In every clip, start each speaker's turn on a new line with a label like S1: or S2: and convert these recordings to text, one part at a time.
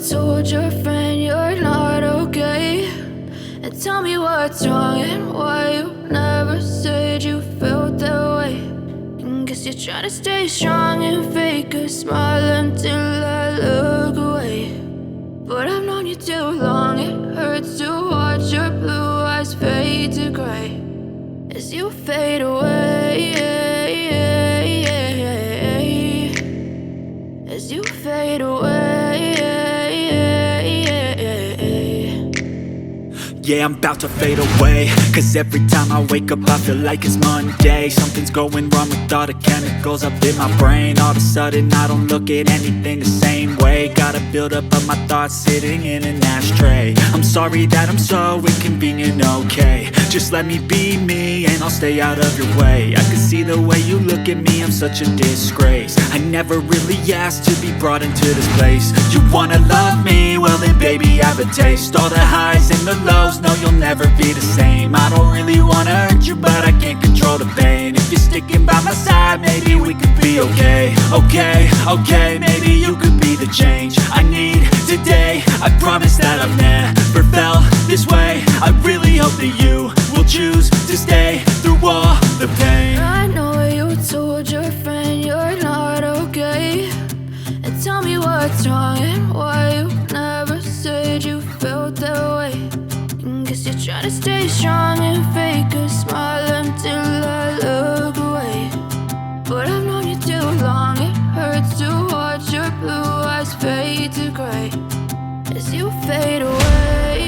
S1: told your friend you're not okay, and tell me what's wrong and why you never said you felt that way. And guess you're trying to stay strong and fake a smile until I look away. But I've known you too long, it hurts to watch your blue eyes fade to gray as you fade away, as you fade away.
S2: Yeah, I'm about to fade away, cause every time I wake up I feel like it's Monday. Something's going wrong with all the chemicals up in my brain. All of a sudden I don't look at anything the same way. Gotta build up of my thoughts sitting in an ashtray. I'm sorry that I'm so inconvenient, okay. Just let me be me and I'll stay out of your way. I can see the way you look at me, I'm such a disgrace. I never really asked to be brought into this place. You wanna love me? Well then baby I have a taste. All the highs and the lows, no you'll never be the same. I don't really wanna hurt you but I can't control the pain. If you're sticking by my side maybe we could be okay. Okay, maybe you could be the change I need today. I promise that I've never felt this way. I really hope that you will choose to stay through all the pain.
S1: I know you told your friend you're not okay, and tell me what's wrong and why you never said you felt that way. And guess you're trying to stay strong and fake a smile until I look away. But I've known you too long, it hurts to watch your blue eyes fade to gray as you fade away,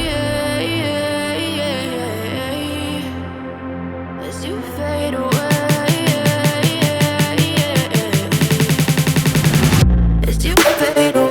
S1: as you fade away, as you fade away.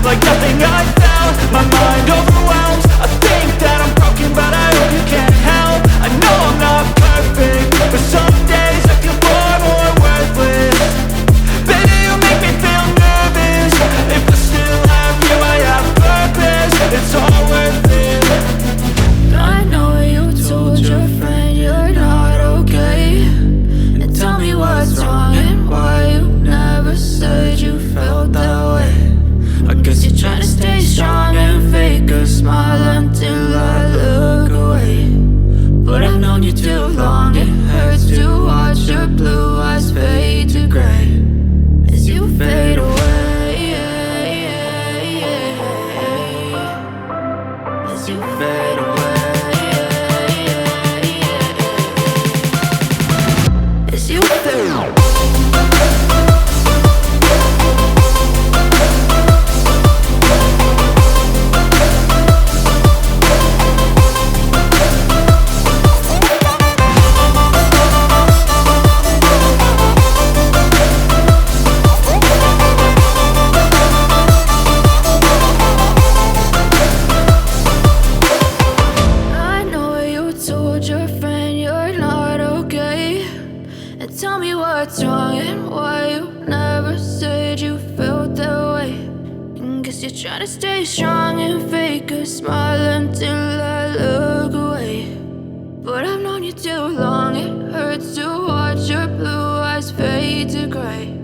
S2: Like nothing I felt, my mind overwhelmed. I think that I'm broken, but I hope you can't help. I know I'm not perfect, but some days I feel far more worthless. Baby, you make me feel nervous. If I still have you, I have purpose. It's all worth it.
S1: I know you told your friend you're not okay, and tell me what's wrong and why you never said you felt that way. I guess you're trying to stay strong and fake a smile until I look away. But I've known you too long, it hurts to watch your blue eyes fade to gray as you fade away, as you fade away, as you fade away. Your friend you're not okay, and tell me what's wrong and why you never said you felt that way. And guess you're trying to stay strong and fake a smile until I look away. But I've known you too long, it hurts to watch your blue eyes fade to gray